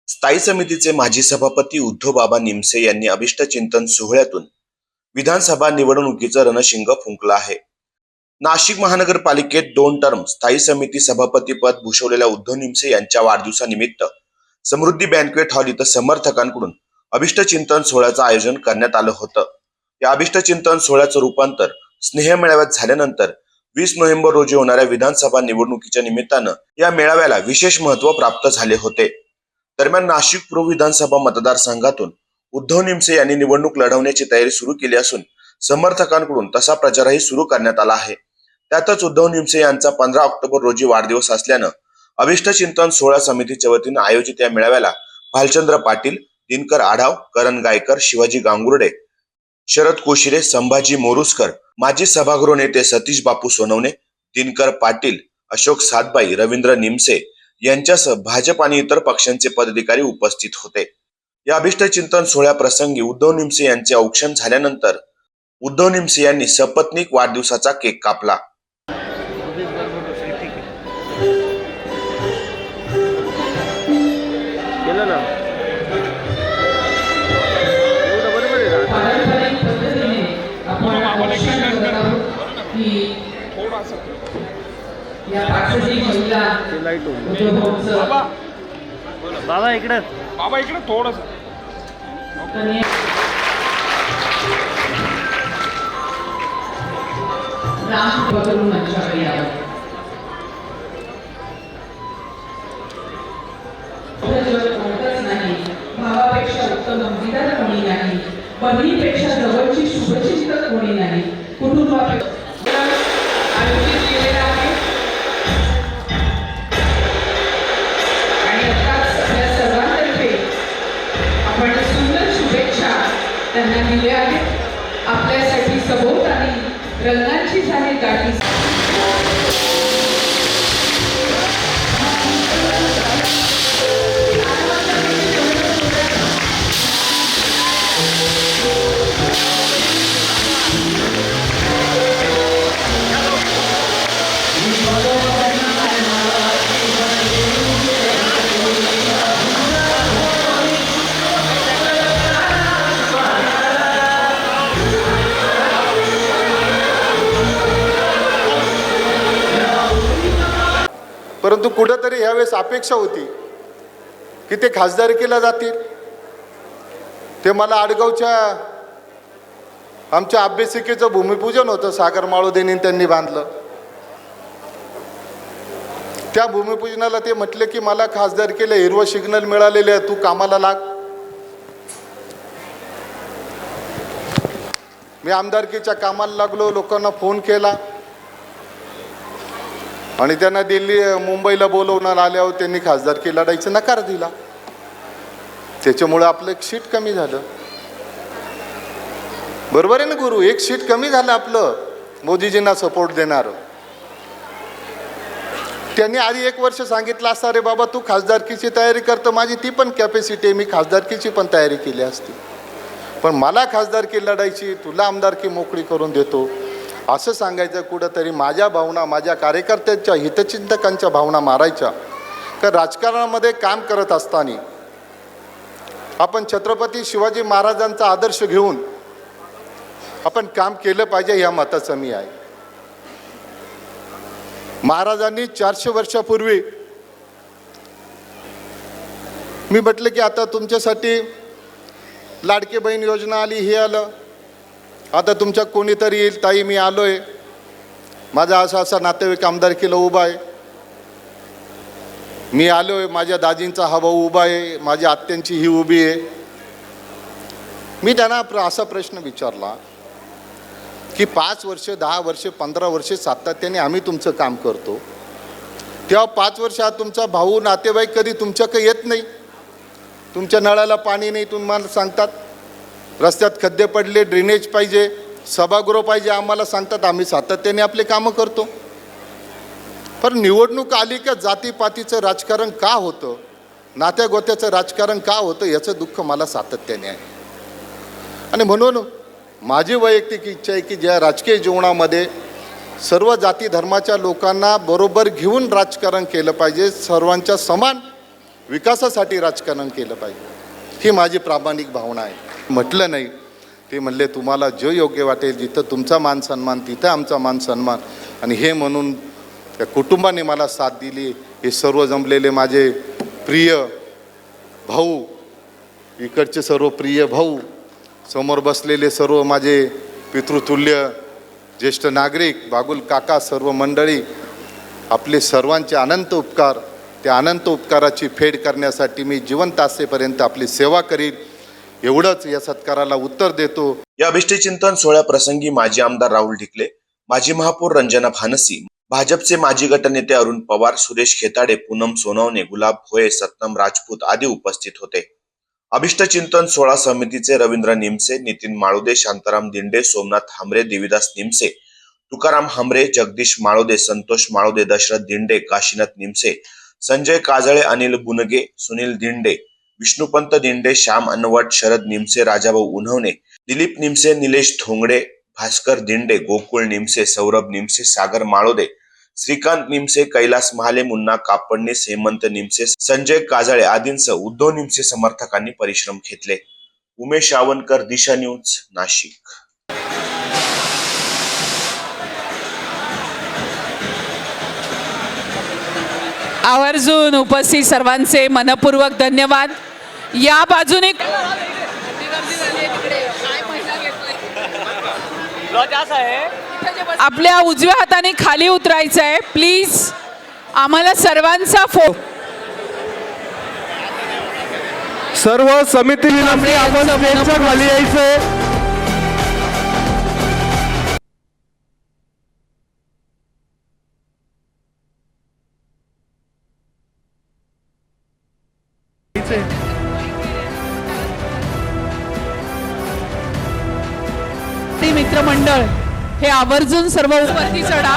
स्थायी समितीचे माजी सभापती उद्धवबाबा निमसे यांनी अभिष्टचिंतन सोहळ्यातून विधानसभा निवडणुकीचं रणशिंग फुंकलं आहे. नाशिक महानगरपालिकेत 2 टर्म स्थायी समिती सभापतीपद भूषवलेल्या उद्धव निमसे यांच्या वाढदिवसानिमित्त समृद्धी बँक्वेट हॉल इथं समर्थकांकडून अभिष्टचिंतन सोहळ्याचं आयोजन करण्यात आलं होतं. या अभिष्टचिंतन सोहळ्याचं रूपांतर स्नेह मेळाव्यात झाल्यानंतर 20 नोव्हेंबर रोजी होणाऱ्या विधानसभा निवडणुकीच्या निमित्तानं या मेळाव्याला विशेष महत्त्व प्राप्त झाले होते. दरम्यान नाशिक पूर्व विधानसभा मतदारसंघातून उद्धव निमसे यांनी निवडणूक लढवण्याची तयारी सुरू केली असून समर्थकांकडून तसा प्रचारही सुरू करण्यात आला आहे. त्यातच उद्धव निमसे यांचा 15 ऑक्टोबर रोजी वाढदिवस असल्यानं अभिष्टचिंतन सोहळा समितीच्या वतीनं आयोजित या मेळाव्याला भालचंद्र पाटील, दिनकर आढाव, करण गायकर, शिवाजी गांगुर्डे, शरद कोशिरे, संभाजी मोरुसकर, माजी सभागृह नेते सतीश बापू सोनवणे, दिनकर पाटील, अशोक सातबाई, रवींद्र निमसे यांच्यासह भाजप आणि इतर पक्षांचे पदाधिकारी उपस्थित होते. या अभिष्टचिंतन सोहळ्याप्रसंगी उद्धव निमसे यांचे औक्षण झाल्यानंतर उद्धव निमसे यांनी सपत्नीक वाढदिवसाचा केक कापला. बाबा इकडे थोडस भावापेक्षा उत्तम भागीदार कोणी नाही, बहिणीपेक्षा जवळची शुभचिंतक कोणी नाही. कुटुंबापेक्षा आयोजित केलेला आहे आणि आताच आपल्या सर्वांतर्फे आपण सुंदर शुभेच्छा त्यांना दिल्या आहेत. आपल्यासाठी सभोवताली रंगांची झाली गाठी. परंतु कुठंतरी यावेळेस अपेक्षा होती की ते खासदारकीला जातील. ते मला आडगावच्या आमच्या अभ्यासिकेचं भूमिपूजन होतं, सागर माळोदेनी त्यांनी बांधलं. त्या भूमिपूजनाला ते म्हटले की मला खासदारकीला हिरवं सिग्नल मिळालेलं आहे, तू कामाला लाग. मी आमदारकीच्या कामाला लागलो, लोकांना फोन केला आणि त्यांना मुंबईला बोलवणार आल्यावर त्यांनी खासदारकी लढायचं नकार दिला. त्याच्यामुळे आपलं एक सीट कमी झालं. बरोबर आहे ना गुरु, एक सीट कमी झालं आपलं मोदीजींना सपोर्ट देणार. त्यांनी आधी 1 वर्ष सांगितलं असतं, अरे बाबा तू खासदारकीची तयारी करतो, माझी ती पण कॅपॅसिटी आहे, मी खासदारकीची पण तयारी केली असती, पण मला खासदारकी लढायची, तुला आमदारकी मोकळी करून देतो असं सांगायचं. कुठंतरी माझ्या भावना, माझ्या कार्यकर्त्यांच्या हितचिंतकांच्या भावना मारायच्या. तर राजकारणामध्ये काम करत असताना आपण छत्रपती शिवाजी महाराजांचा आदर्श घेऊन आपण काम केलं पाहिजे, या मताचं मी आहे. महाराजांनी 400 वर्षापूर्वी मी म्हटलं की आता तुमच्यासाठी लाडकी बहीण योजना आली, हे आलं, आता तुमच्या कोणीतरी येईल. ताई मी आलो आहे, माझा असा नातेवाईक आमदारकीला उभा आहे, मी आलो आहे, माझ्या दाजींचा हा भाऊ उभा आहे, माझ्या आत्यांची ही उभी आहे. मी त्यांना असा प्रश्न विचारला की 5 वर्ष, 10 वर्ष, 15 वर्ष सातत्याने आम्ही तुमचं काम करतो, तेव्हा 5 वर्ष हा तुमचा भाऊ नातेवाईक कधी तुमच्याकडे येत नाही, तुमच्या नळाला पाणी नाही, तुम्हाला सांगतात रस्त्यात खड्डे पडले, ड्रेनेज पाहिजे, सभागृह पाहिजे, आम्हाला सांगतात, आम्ही सातत्याने आपले कामं करतो. पण निवडणूक आली का जातीपातीचं राजकारण का होतं, नात्यागोत्याचं राजकारण का होतं, याचं दुःख मला सातत्याने आहे. आणि म्हणून माझी वैयक्तिक इच्छा आहे की ज्या राजकीय जीवनामध्ये सर्व जाती धर्माच्या लोकांना बरोबर घेऊन राजकारण केलं पाहिजे, सर्वांच्या समान विकासासाठी राजकारण केलं पाहिजे, ही माझी प्रामाणिक भावना आहे. म्हटलं नाही, ते म्हणले तुम्हाला जे योग्य वाटेल, जिथं तुमचा मान सन्मान तिथं आमचा मान सन्मान. आणि हे म्हणून त्या कुटुंबाने मला साथ दिली. हे सर्व जमलेले माझे प्रिय भाऊ, इकडचे सर्व प्रिय भाऊ, समोर बसलेले सर्व माझे पितृतुल्य ज्येष्ठ नागरिक, बागुल काका, सर्व मंडळी, आपले सर्वांचे अनंत उपकार, त्या अनंत उपकाराची फेड करण्यासाठी मी जिवंत असेपर्यंत आपली सेवा करीन, एवढंच या सत्काराला उत्तर देतो. या अभिष्टचिंतन सोहळ्याप्रसंगी माजी आमदार राहुल ढिकले, माजी महापौर रंजना भानसी, भाजपचे माजी गटनेते अरुण पवार, सुरेश खेताडे, पूनम सोनवणे, गुलाब भोये, सतनम राजपूत आदी उपस्थित होते. अभिष्टचिंतन सोहळा समितीचे रवींद्र निमसे, नितीन माळुदे, शांताराम दिंडे, सोमनाथ हांबरे, देविदास निमसे, तुकाराम हांबरे, जगदीश माळुदे, संतोष माळुदे, दशरथ दिंडे, काशीनाथ निमसे, संजय काजळे, अनिल बुनगे, सुनील दिंडे, विष्णुपंत दिंडे, श्याम अनवट, शरद निमसे, राजाभाऊ उन्हवणे, दिलीप निमसे, निलेश धोंगडे, भास्कर दिंडे, गोकुळ निमसे, सौरभ निमसे, सागर माळोदे, श्रीकांत निमसे, कैलास महाले, मुन्ना कापडणीस, हेमंत निमसे, संजय काजळे आदींसह उद्धव निमसे समर्थकांनी परिश्रम घेतले. उमेश आवनकर, दिशा न्यूज, नाशिक. आवर्जून उपस्थित सर्वांचे मनपूर्वक धन्यवाद. या बाजूने आपल्या उजव्या हाताने खाली उतरायचं आहे प्लीज. आम्हाला सर्वांचा सर्व समिती विनंती, आपण स्टेजच्या खाली यायचंय. मित्रमंडळ हे आवर्जून सर्व वरती चढा.